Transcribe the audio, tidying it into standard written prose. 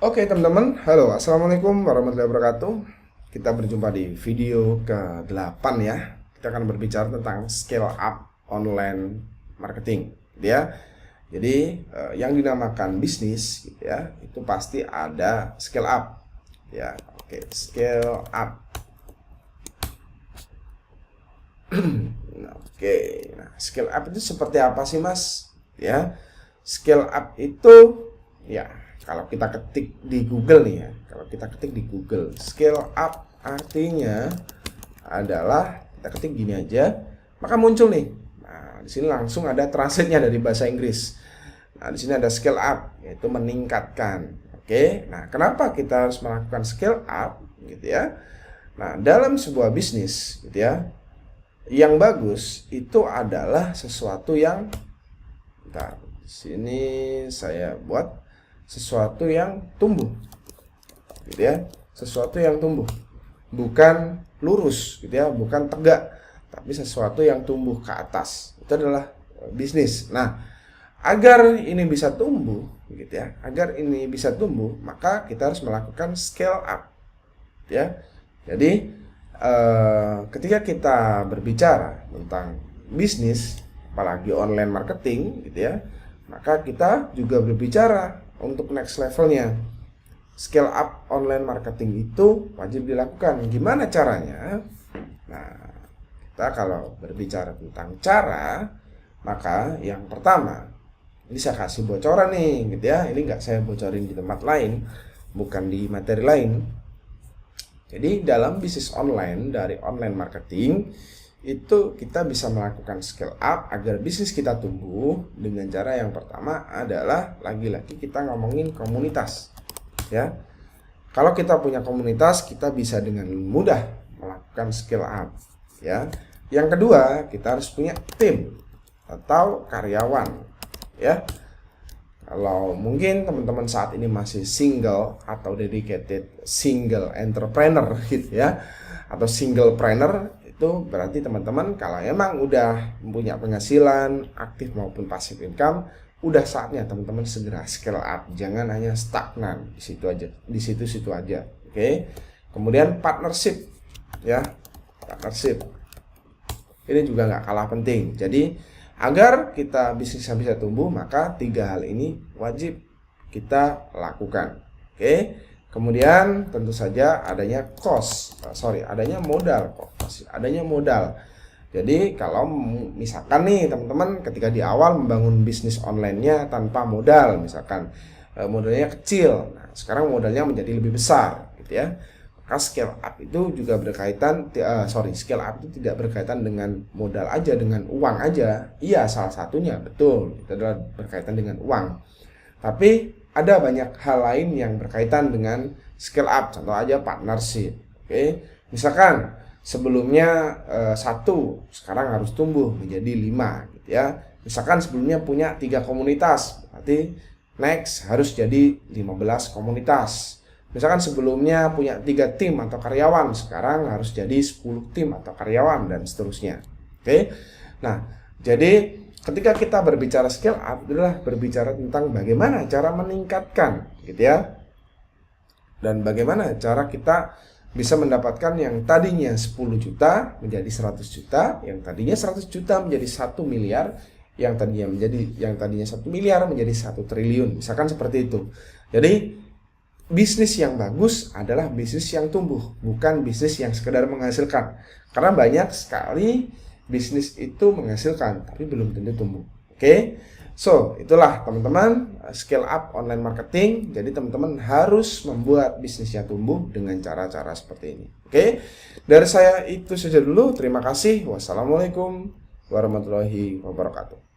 Oke teman-teman, halo, assalamualaikum warahmatullahi wabarakatuh. Kita berjumpa di video ke-8 ya. Kita akan berbicara tentang scale up online marketing, gitu ya. Jadi yang dinamakan bisnis, gitu ya, itu pasti ada scale up, ya. Oke, scale up. Oke, nah scale up itu seperti apa sih mas? Ya, scale up itu ya kalau kita ketik di Google nih ya, kalau kita ketik di Google, scale up artinya adalah kita ketik gini aja, maka muncul nih. Nah, di sini langsung ada translate-nya dari bahasa Inggris. Nah, di sini ada scale up, yaitu meningkatkan. Oke, nah kenapa kita harus melakukan scale up, gitu ya? Nah, dalam sebuah bisnis, gitu ya, yang bagus itu adalah sesuatu yang, bentar, di sini saya buat sesuatu yang tumbuh, gitu ya, sesuatu yang tumbuh, bukan lurus, gitu ya, bukan tegak, tapi sesuatu yang tumbuh ke atas. Itu adalah bisnis. Nah, agar ini bisa tumbuh, gitu ya, agar ini bisa tumbuh, maka kita harus melakukan scale up, gitu ya. Jadi ketika kita berbicara tentang bisnis, apalagi online marketing, gitu ya, maka kita juga berbicara untuk next levelnya. Scale up online marketing itu wajib dilakukan. Gimana caranya? Nah, kita kalau berbicara tentang cara, maka yang pertama, ini saya kasih bocoran nih, gitu ya. Ini nggak saya bocorin di tempat lain, bukan di materi lain. Jadi dalam bisnis online dari online marketing itu kita bisa melakukan scale up agar bisnis kita tumbuh dengan cara yang pertama adalah lagi-lagi kita ngomongin komunitas, ya. Kalau kita punya komunitas, kita bisa dengan mudah melakukan scale up, ya. Yang kedua, kita harus punya tim atau karyawan, ya. Kalau mungkin teman-teman saat ini masih single atau dedicated single entrepreneur gitu ya, atau singlepreneur, itu berarti teman-teman kalau emang udah punya penghasilan aktif maupun passive income, udah saatnya teman-teman segera scale up. Jangan hanya stagnan di situ aja, di situ-situ aja. Oke. Kemudian partnership, ya, partnership. Ini juga nggak kalah penting. Jadi agar kita bisnisnya bisa tumbuh, maka tiga hal ini wajib kita lakukan. Oke. Kemudian tentu saja adanya adanya modal, adanya modal. Jadi kalau misalkan nih teman-teman ketika di awal membangun bisnis online-nya tanpa modal, misalkan modalnya kecil, nah sekarang modalnya menjadi lebih besar, gitu ya. Maka scale up itu juga berkaitan, scale up itu tidak berkaitan dengan modal aja, dengan uang aja. Iya, salah satunya betul, itu adalah berkaitan dengan uang. Tapi ada banyak hal lain yang berkaitan dengan scale up. Contoh aja partnership. Oke, misalkan sebelumnya 1, sekarang harus tumbuh menjadi 5, gitu ya. Misalkan sebelumnya punya 3 komunitas, berarti next harus jadi 15 komunitas. Misalkan sebelumnya punya 3 tim atau karyawan, sekarang harus jadi 10 tim atau karyawan dan seterusnya. Oke. Nah, jadi ketika kita berbicara scale up adalah berbicara tentang bagaimana cara meningkatkan, gitu ya. Dan bagaimana cara kita bisa mendapatkan yang tadinya 10 juta menjadi 100 juta, yang tadinya 100 juta menjadi 1 miliar, yang tadinya 1 miliar menjadi 1 triliun. Misalkan seperti itu. Jadi bisnis yang bagus adalah bisnis yang tumbuh, bukan bisnis yang sekedar menghasilkan. Karena banyak sekali bisnis itu menghasilkan tapi belum tentu tumbuh. Oke. So, itulah teman-teman scale up online marketing. Jadi teman-teman harus membuat bisnisnya tumbuh dengan cara-cara seperti ini. Oke. Dari saya itu saja dulu. Terima kasih. Wassalamualaikum warahmatullahi wabarakatuh.